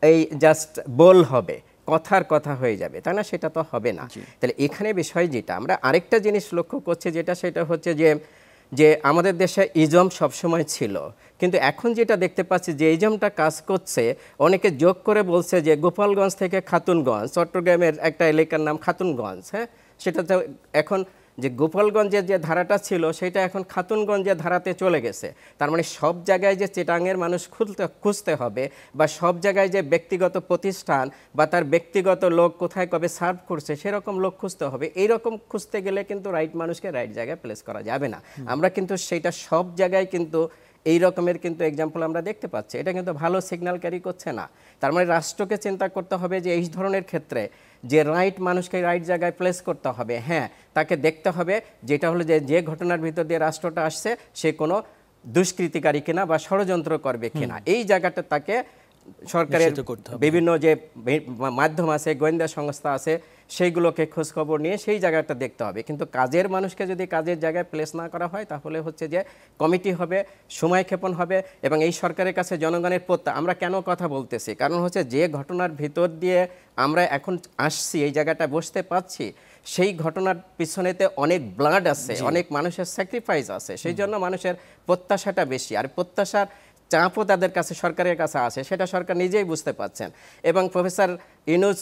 এই জাস্ট বল হবে, কথার কথা হয়ে যাবে, তাই না? সেটা তো হবে না। তাহলে এখানে বিষয় যেটা আমরা আরেকটা জিনিস লক্ষ্য করছি, সেটা হচ্ছে যে আমাদের দেশে ইজম সবসময় ছিল, কিন্তু এখন যেটা দেখতে পাচ্ছি যে ইজমটা কাজ করছে, অনেকে যোগ করে বলছে যে গোপালগঞ্জ থেকে খাতুনগঞ্জ, চট্টগ্রামের একটা এলাকার নাম খাতুনগঞ্জ, হ্যাঁ, সেটা তো এখন যে গোপালগঞ্জের যে ধারাটা ছিল সেটা এখন খাতুনগঞ্জের ধারাতে চলে গেছে। তার মানে সব জায়গায় যে চিটাঙের মানুষ খুঁজতে হবে, বা সব জায়গায় যে ব্যক্তিগত প্রতিষ্ঠান বা তার ব্যক্তিগত লোক কোথায় কবে সার্ভ করছে সেরকম লোক খুঁজতে হবে। এইরকম খুঁজতে গেলে কিন্তু রাইট মানুষকে রাইট জায়গায় প্লেস করা যাবে না। আমরা কিন্তু সেইটা সব জায়গায় কিন্তু এই রকমের কিন্তু এক্সাম্পল আমরা দেখতে পাচ্ছি। এটা কিন্তু ভালো সিগন্যাল ক্যারি করছে না। তার মানে রাষ্ট্রকে চিন্তা করতে হবে যে এই ধরনের ক্ষেত্রে যে রাইট মানুষকে রাইট জায়গায় প্লেস করতে হবে। হ্যাঁ, তাকে দেখতে হবে যেটা হলো যে ঘটনার ভিতর দিয়ে রাষ্ট্রটা আসছে সে কোনো দুষ্কৃতিকারী কিনা বা ষড়যন্ত্র করবে কিনা, এই জায়গাটা তাকে সরকারের বিভিন্ন যে মাধ্যম আছে, গোয়েন্দা সংস্থা আছে, সেইগুলোকে খোঁজখবর নিয়ে সেই জায়গাটা দেখতে হবে। কিন্তু কাজের মানুষকে যদি কাজের জায়গায় প্লেস না করা হয়, তাহলে হচ্ছে যে কমিটি হবে, সময়ক্ষেপণ হবে, এবং এই সরকারের কাছে জনগণের আমরা কেন কথা বলতেছি, কারণ হচ্ছে যে ঘটনার ভিতর দিয়ে আমরা এখন আসছি, এই জায়গাটা বসতে পাচ্ছি, সেই ঘটনার পিছনেতে অনেক ব্লাড আছে, অনেক মানুষের স্যাক্রিফাইস আছে, সেই জন্য মানুষের প্রত্যাশাটা বেশি, আর প্রত্যাশার চাপও তাদের কাছে সরকারের কাছে আছে, সেটা সরকার নিজেই বুঝতে পারছেন। এবং প্রফেসর ইউনূস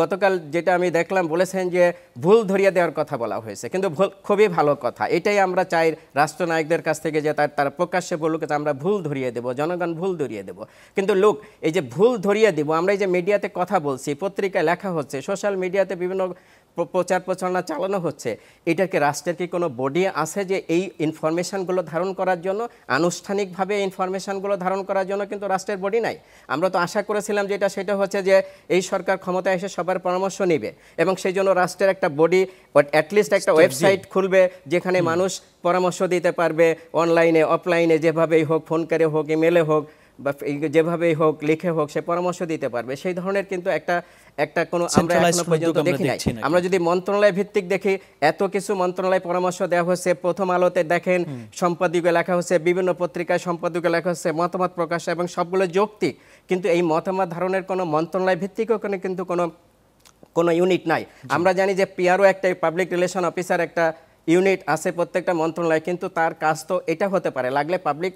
গতকাল যেটা আমি দেখলাম বলেছেন যে ভুল ধরিয়ে দেওয়ার কথা বলা হয়েছে, কিন্তু খুবই ভালো কথা। এটাই আমরা চাই রাষ্ট্রনায়কদের কাছ থেকে, যে তারা প্রকাশ্যে বলুক যে আমরা ভুল ধরিয়ে দেব, জনগণ ভুল ধরিয়ে দেব। কিন্তু লোক এই যে ভুল ধরিয়ে দেব, আমরা এই যে মিডিয়াতে কথা বলছি, পত্রিকায় লেখা হচ্ছে, সোশ্যাল মিডিয়াতে বিভিন্ন প্রচার প্রচারণা চালানো হচ্ছে, এটাকে রাষ্ট্রের কি কোনো বডি আছে যে এই ইনফরমেশনগুলো ধারণ করার জন্য, আনুষ্ঠানিকভাবে ইনফরমেশনগুলো ধারণ করার জন্য কিন্তু রাষ্ট্রের বডি নাই। আমরা তো আশা করেছিলাম সেটা হচ্ছে যে এই সরকার ক্ষমতায় এসে সবার পরামর্শ নেবে, এবং সেই জন্য রাষ্ট্রের একটা বডি, অ্যাটলিস্ট একটা ওয়েবসাইট খুলবে যেখানে মানুষ পরামর্শ দিতে পারবে, অনলাইনে অফলাইনে যেভাবেই হোক, ফোন করে হোক, ইমেলে হোক, বা যেভাবেই হোক, লিখে হোক, সে পরামর্শ দিতে পারবে। সেই ধরনের কিন্তু একটা কোনো আমরা এখনো পর্যন্ত দেখি নাই। আমরা যদি মন্ত্রণালয় ভিত্তিক দেখি, এত কিছু মন্ত্রণালয় পরামর্শ দেওয়া হচ্ছে। প্রথম আলোতে দেখেন সম্পাদকীয় লেখা হচ্ছে, বিভিন্ন পত্রিকায় সম্পাদকীয় লেখা হচ্ছে, মতামত প্রকাশ, এবং সবগুলো যৌক্তিক, কিন্তু এই মতামত ধারণের কোনো মন্ত্রণালয় ভিত্তিক কিন্তু কোনো ইউনিট নাই। আমরা জানি যে পিআরও একটা পাবলিক রিলেশন অফিসার একটা ইউনিট আছে প্রত্যেকটা মন্ত্রণালয়, কিন্তু তার কাজ তো এটা হতে পারে, লাগলে পাবলিক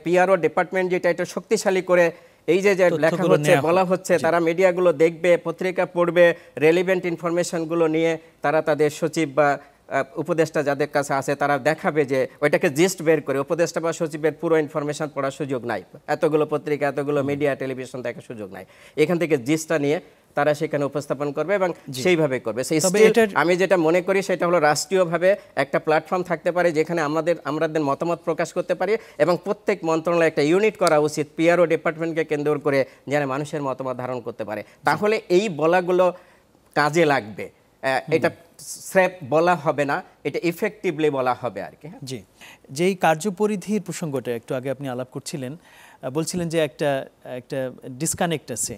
পিআরও ডিপার্টমেন্ট যেটা এটা শক্তিশালী করে এই যে লেখা হচ্ছে, বলা হচ্ছে, তারা মিডিয়াগুলো দেখবে, পত্রিকা পড়বে, রেলিভেন্ট ইনফরমেশনগুলো নিয়ে তারা তাদের সচিব বা উপদেষ্টা যাদের কাছে আছে তারা দেখাবে, যে ওইটাকে জিস্ট বের করে। উপদেষ্টা বা সচিবের পুরো ইনফরমেশন পড়ার সুযোগ নাই, এতগুলো পত্রিকা, এতগুলো মিডিয়া, টেলিভিশন দেখার সুযোগ নাই। এখান থেকে জিস্টটা নিয়ে তারা সেখানে উপস্থাপন করবে এবং সেইভাবে করবে। তবে আমি যেটা মনে করি সেটা হলো রাষ্ট্রীয়ভাবে একটা প্ল্যাটফর্ম থাকতে পারে যেখানে আমাদের মতামত প্রকাশ করতে পারি এবং প্রত্যেক মন্ত্রণালয়ে একটা ইউনিট করা উচিত পিআরও ডিপার্টমেন্টকে কেন্দ্র করে যেন মানুষের মতামত ধারণ করতে পারে, তাহলে এই বলাগুলো কাজে লাগবে। এটা স্রেফ বলা হবে না, এটা ইফেক্টিভলি বলা হবে আর কি। জি, যেই কার্যপরিধির প্রসঙ্গটা একটু আগে আপনি আলাপ করছিলেন, বলছিলেন যে একটা ডিসকানেক্ট আছে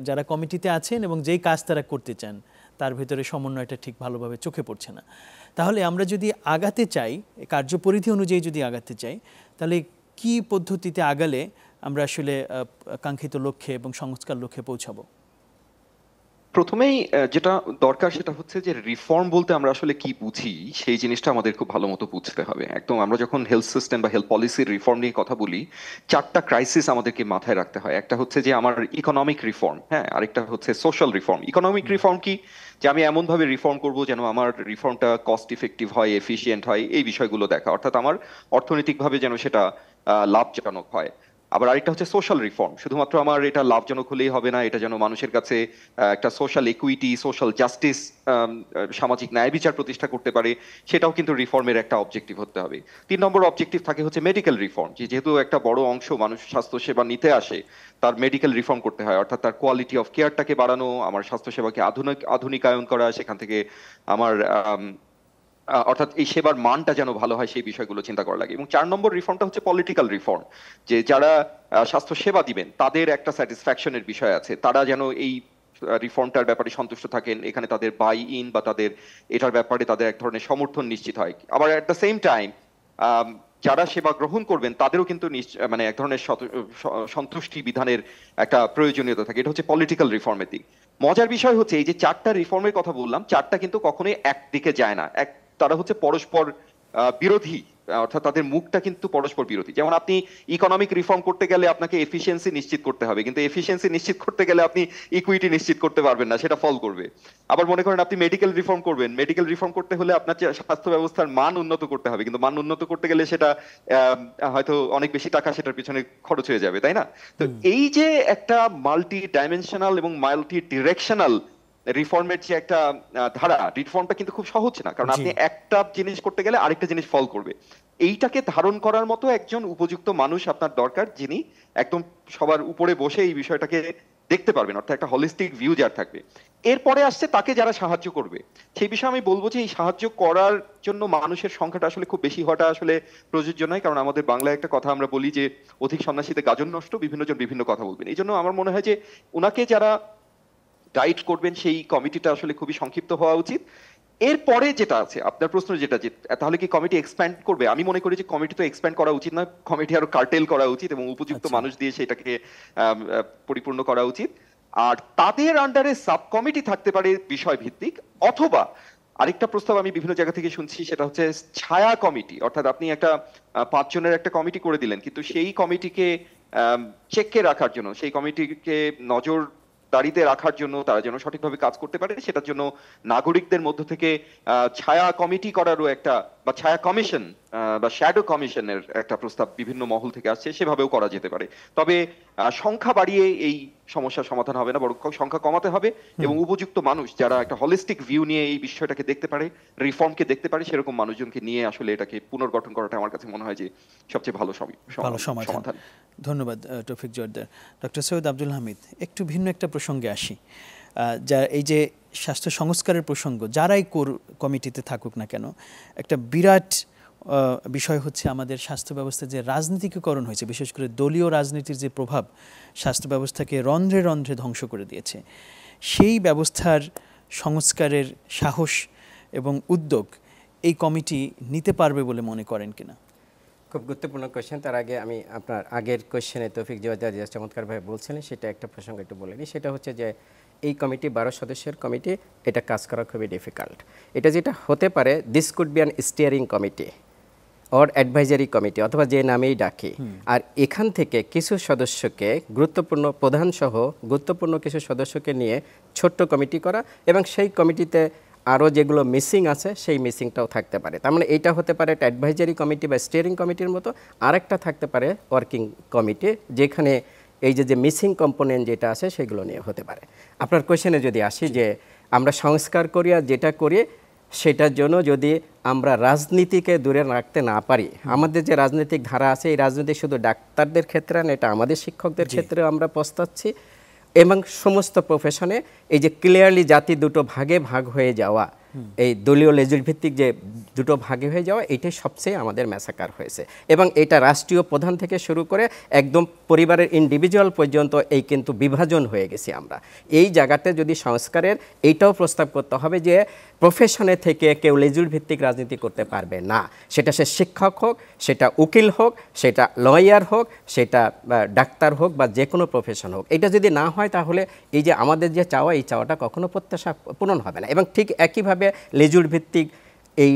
যারা কমিটিতে আছেন এবং যেই কাজ তারা করতে চান তার ভিতরে সমন্বয়টা ঠিক ভালোভাবে চোখে পড়ছে না। তাহলে আমরা যদি আগাতে চাই, কার্যপরিধি অনুযায়ী যদি আগাতে চাই, তাহলে কি পদ্ধতিতে আগালে আমরা আসলে কাঙ্ক্ষিত লক্ষ্যে এবং সংস্কার লক্ষ্যে পৌঁছাবো? প্রথমেই যেটা দরকার সেটা হচ্ছে যে রিফর্ম বলতে আমরা আসলে কি বুঝি সেই জিনিসটা আমাদের খুব ভালো মতো বুঝতে হবে। একদম আমরা যখন হেলথ সিস্টেম বা হেলথ পলিসির রিফর্ম নিয়ে কথা বলি, চারটা ক্রাইসিস আমাদেরকে মাথায় রাখতে হয়। একটা হচ্ছে যে আমার ইকোনমিক রিফর্ম, হ্যাঁ, আরেকটা হচ্ছে সোশ্যাল রিফর্ম। ইকোনমিক রিফর্ম কি, যে আমি এমন ভাবে রিফর্ম করব যেন আমার রিফর্মটা কস্ট ইফেক্টিভ হয়, এফিশিয়েন্ট হয়, এই বিষয়গুলো দেখা, অর্থাৎ আমার অর্থনৈতিকভাবে যেন সেটা লাভজনক হয়। আবার আরেকটা হচ্ছে সোশ্যাল রিফর্ম, শুধুমাত্র আমার এটা লাভজনক হলেই হবে না, এটা যেন মানুষের কাছে একটা সোশ্যাল ইকুইটি, সোশ্যাল জাস্টিস, সামাজিক ন্যায় বিচার প্রতিষ্ঠা করতে পারে, সেটাও কিন্তু রিফর্মের একটা অবজেক্টিভ হতে হবে। 3 নম্বর অবজেক্টিভ থাকে হচ্ছে মেডিকেল রিফর্ম, যেহেতু একটা বড় অংশ মানুষ স্বাস্থ্য সেবা নিতে আসে, তার মেডিকেল রিফর্ম করতে হয়, অর্থাৎ তার কোয়ালিটি অফ কেয়ারটাকে বাড়ানো, আমার স্বাস্থ্য সেবাকে আধুনিকায়ন করা, সেখান থেকে আমার অর্থাৎ এই সেবার মানটা যেন ভালো হয় সেই বিষয়গুলো চিন্তা করা লাগে। এবং 4 নম্বর রিফর্মটা হচ্ছে পলিটিক্যাল রিফর্ম, যে যারা স্বাস্থ্য সেবা দিবেন তাদের একটা স্যাটিসফ্যাকশনের বিষয় আছে, তারা যেন এই রিফর্মটার ব্যাপারে সন্তুষ্ট থাকেন, এখানে তাদের বাই ইন বা তাদের এটার ব্যাপারে তাদের এক ধরনের সমর্থন নিশ্চিত হয়। আবার অ্যাট দ্য সেম টাইম যারা সেবা গ্রহণ করবেন তাদেরও কিন্তু মানে এক ধরনের সন্তুষ্টি বিধানের একটা প্রয়োজনীয়তা থাকে। এটা হচ্ছে পলিটিক্যাল রিফর্মের দিক। মজার বিষয় হচ্ছে এই যে 4টা রিফর্মের কথা বললাম, 4টা কিন্তু কখনোই একদিকে যায় না, তারা হচ্ছে পরস্পর বিরোধী, অর্থাৎ তাদের মুখটা কিন্তু পরস্পর বিরোধী। যেমন আপনি ইকোনমিক রিফর্ম করতে গেলে আপনাকে এফিসিয়েন্সি নিশ্চিত করতে হবে, কিন্তু এফিসিয়েন্সি নিশ্চিত করতে গেলে আপনি ইকুইটি নিশ্চিত করতে পারবেন না, সেটা ফল করবে। আবার মনে করেন আপনি মেডিকেল রিফর্ম করবেন, মেডিকেল রিফর্ম করতে হলে আপনার স্বাস্থ্য ব্যবস্থার মান উন্নত করতে হবে, কিন্তু মান উন্নত করতে গেলে সেটা হয়তো অনেক বেশি টাকা সেটার পিছনে খরচ হয়ে যাবে, তাই না? তো এই যে একটা মাল্টি ডাইমেনশনাল এবং মাল্টি ডিরেকশনাল রিফর্মের যে একটা ধারা, রিফর্মটা কিন্তু খুব সহজ না, কারণ আপনি একটা জিনিস করতে গেলে আরেকটা জিনিস ফল করবে। এইটাকে ধারণ করার মতো একজন উপযুক্ত মানুষ আপনার দরকার, যিনি একদম সবার উপরে বসে এই বিষয়টাকে দেখতে পারবেন, অর্থাৎ একটা হলিস্টিক ভিউ যার থাকবে। এরপরে আসছে তাকে যারা সাহায্য করবে, সেই বিষয়ে আমি বলবো যে এই সাহায্য করার জন্য মানুষের সংখ্যাটা আসলে খুব বেশি হওয়াটা আসলে প্রযোজ্য নয়, কারণ আমাদের বাংলায় একটা কথা আমরা বলি যে অধিক সন্ন্যাসীতে গাজন নষ্ট, বিভিন্ন জন বিভিন্ন কথা বলবেন। এই জন্য আমার মনে হয় যে উনাকে যারা গাইড করবেন সেই কমিটিটা আসলে খুবই সংক্ষিপ্ত হওয়া উচিত। এরপরে যেটা আছে আপনার প্রশ্ন, যেটা যে তাহলে কি কমিটি এক্সপ্যান্ড করবে, আমি মনে করি যে কমিটি তো এক্সপ্যান্ড করা উচিত না, কমিটি আরো কার্টেল করা উচিত এবং উপযুক্ত মানুষ দিয়ে সেটাকে পরিপূর্ণ করা উচিত। আর তাদের আন্ডারে সাব কমিটি থাকতে পারে বিষয় ভিত্তিক, অথবা আরেকটা প্রস্তাব আমি বিভিন্ন জায়গা থেকে শুনছি, সেটা হচ্ছে ছায়া কমিটি, অর্থাৎ আপনি একটা 5 জনের একটা কমিটি করে দিলেন, কিন্তু সেই কমিটিকে চেককে রাখার জন্য, সেই কমিটিকে নজর দাঁড়িতে রাখার জন্য, তারা যেন সঠিকভাবে কাজ করতে পারে সেটার জন্য নাগরিকদের মধ্য থেকে ছায়া কমিটি করারও একটা, বা ছায়া কমিশন বা শ্যাডো কমিশনের একটা প্রস্তাব বিভিন্ন মহল থেকে আসছে, সেভাবেও করা যেতে পারে। তবে সংখ্যা বাড়িয়ে এই সমস্যার সমাধান হবে না, বরং সংখ্যা কমাতে হবে এবং উপযুক্ত মানুষ যারা একটা হলিস্টিক ভিউ নিয়ে এই বিষয়টাকে দেখতে পারে, রিফর্মকে দেখতে পারে, সেরকম মানুষজনকে নিয়ে আসলে এটাকে পুনর্গঠন করাটা আমার কাছে মনে হয় যে সবচেয়ে ভালো সমাধান। ধন্যবাদ তৌফিক জোয়ারদার। ডক্টর সৈয়দ আব্দুল হামিদ, একটু ভিন্ন একটা প্রসঙ্গে আসি, যা এই যে স্বাস্থ্য সংস্কারের প্রসঙ্গ, যারাই কমিটিতে থাকুক না কেন, একটা বিরাট বিষয় হচ্ছে আমাদের স্বাস্থ্য ব্যবস্থার যে রাজনীতিকরণ হয়েছে, বিশেষ করে দলীয় রাজনীতির যে প্রভাব স্বাস্থ্য ব্যবস্থাকে রন্ধ্রে রন্ধ্রে ধ্বংস করে দিয়েছে, সেই ব্যবস্থার সংস্কারের সাহস এবং উদ্যোগ এই কমিটি নিতে পারবে বলে মনে করেন কিনা? খুব গুরুত্বপূর্ণ কোয়েশ্চেন। তার আগে আমি আপনার আগের কোয়েশ্চেনে তৌফিক জোয়ারদার যে চমৎকারভাবে বলছিলেন, সেটা একটা প্রসঙ্গ একটু বলে নিই। সেটা হচ্ছে যে এই কমিটি 12 সদস্যের কমিটি, এটা কাজ করা খুবই ডিফিকাল্ট। এটা যেটা হতে পারে, this could be an steering committee or advisory committee, অথবা যে নামেই ডাকি। আর এখান থেকে কিছু সদস্যকে, গুরুত্বপূর্ণ প্রধানসহ গুরুত্বপূর্ণ কিছু সদস্যকে নিয়ে ছোট্ট কমিটি করা, এবং সেই কমিটিতে আরও যেগুলো মিসিং আছে সেই মিসিংটাও থাকতে পারে। তার মানে এইটা হতে পারে একটা অ্যাডভাইজারি কমিটি বা স্টিয়ারিং কমিটির মতো, আরেকটা থাকতে পারে ওয়ার্কিং কমিটি, যেখানে এই যে মিসিং কম্পোনেন্ট যেটা আছে সেগুলো নিয়ে হতে পারে। আপনার কোয়েশ্চেনে যদি আসি যে আমরা সংস্কার করি আর যেটা করি সেটার জন্য যদি আমরা রাজনীতিকে দূরে রাখতে না পারি, আমাদের যে রাজনৈতিক ধারা আছে এই রাজনীতি শুধু ডাক্তারদের ক্ষেত্রে না, এটা আমাদের শিক্ষকদের ক্ষেত্রে আমরা পস্তাচ্ছি এবং সমস্ত প্রফেশনে এই যে ক্লিয়ারলি জাতি দুটো ভাগে ভাগ হয়ে যাওয়া, এই দলীয় লেজুর ভিত্তিক যে দুটো ভাগে হয়ে যাওয়া, এটাই সবচেয়ে আমাদের ম্যাসাকার হয়েছে এবং এটা রাষ্ট্রীয় প্রধান থেকে শুরু করে একদম পরিবারের ইন্ডিভিজুয়াল পর্যন্ত এই কিন্তু বিভাজন হয়ে গেছি আমরা। এই জায়গাতে যদি সংস্কারের এইটাও প্রস্তাব করতে হবে যে প্রফেশনে থেকে কেউ লেজুর ভিত্তিক রাজনীতি করতে পারবে না, সেটা সে শিক্ষক হোক, সেটা উকিল হোক, সেটা লয়ার হোক, সেটা ডাক্তার হোক বা যে কোনো প্রফেশন হোক। এটা যদি না হয় তাহলে এই যে আমাদের যে চাওয়া, এই চাওয়াটা কখনো প্রত্যাশা পূরণ হবে না। এবং ঠিক একইভাবে লেজুর ভিত্তিক এই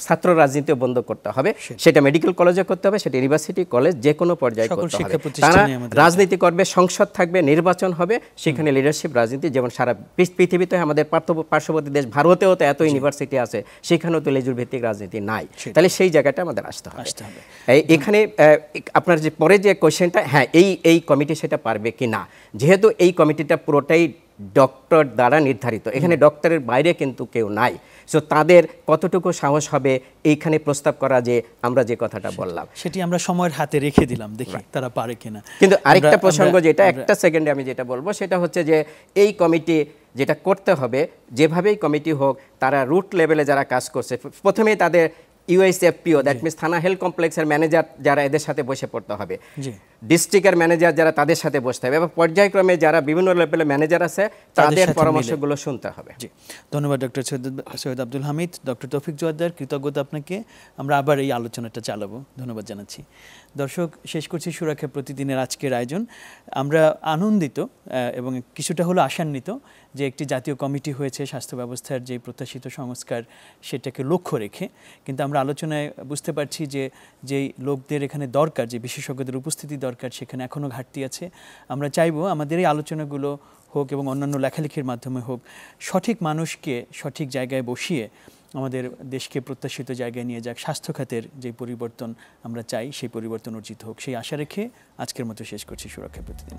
ছাত্র রাজনীতিও বন্ধ করতে হবে, সেটা মেডিকেল কলেজে করতে হবে, সেটা ইউনিভার্সিটি কলেজ যে কোনো পর্যায়ে করতে হবে। তারা রাজনীতি করবে, সংসদ থাকবে, নির্বাচন হবে, সেখানে লিডারশিপ রাজনীতি, যেমন সারা পৃথিবীতে আমাদের পার্শ্ববর্তী দেশ ভারতেও তো এত ইউনিভার্সিটি আছে, সেখানেও তো লেজুর ভিত্তিক রাজনীতি নাই। তাহলে সেই জায়গাটা আমাদের আসতে হবে। এখানে আপনার যে পরে যে কোয়েশ্চেনটা, হ্যাঁ এই কমিটি সেটা পারবে কি না, যেহেতু এই কমিটিটা পুরোটাই ডক্টর দ্বারা নির্ধারিত, এখানে ডক্টরের বাইরে কিন্তু কেউ নাই, সো তাদের কতটুকু সাহস হবে এইখানে প্রস্তাব করা যে আমরা যে কথাটা বললাম, সেটি আমরা সময়ের হাতে রেখে দিলাম, দেখি তারা পারে কিনা। কিন্তু আরেকটা প্রসঙ্গ যেটা একটা সেকেন্ডে আমি যেটা বলবো সেটা হচ্ছে যে এই কমিটি যেটা করতে হবে, যেভাবেই কমিটি হোক, তারা রুট লেভেলে যারা কাজ করছে প্রথমেই তাদের ইউএসএফপিও, দ্যাট মিনস থানা হেলথ কমপ্লেক্সের ম্যানেজার যারা এদের সাথে বসে পড়তে হবে, ডিস্ট্রিক্টের ম্যানেজার যারা তাদের সাথে বসতে হবে, এবং পর্যায়ক্রমে যারা বিভিন্ন লেভেলের ম্যানেজার আছে তাদের পরামর্শগুলো শুনতে হবে। জি, ধন্যবাদ ডক্টর সৈয়দ আব্দুল হামিদ। ডক্টর তৌফিক জোয়াদ্দার, কৃতজ্ঞতা আপনাকে। আমরা আবার এই আলোচনাটা চালাবো, ধন্যবাদ জানাচ্ছি। দর্শক, শেষ করছি সুরক্ষা প্রতিদিনের আজকের আয়োজন। আমরা আনন্দিত এবং কিছুটা হলো আশান্বিত যে একটি জাতীয় কমিটি হয়েছে স্বাস্থ্য ব্যবস্থার যে প্রত্যাশিত সংস্কার সেটাকে লক্ষ্য রেখে, কিন্তু আমরা আলোচনায় বুঝতে পারছি যে যেই লোকদের এখানে দরকার, যে বিশেষজ্ঞদের উপস্থিতি দরকার, সেখানে এখনও ঘাটতি আছে। আমরা চাইবো আমাদের এই আলোচনাগুলো হোক এবং অন্যান্য লেখালেখির মাধ্যমে হোক, সঠিক মানুষকে সঠিক জায়গায় বসিয়ে আমাদের দেশকে প্রত্যাশিত জায়গায় নিয়ে যাক। স্বাস্থ্য খাতের যে পরিবর্তন আমরা চাই সেই পরিবর্তন অর্জিত হোক, সেই আশা রেখে আজকের মতো শেষ করছি সুরক্ষা প্রতিদিন।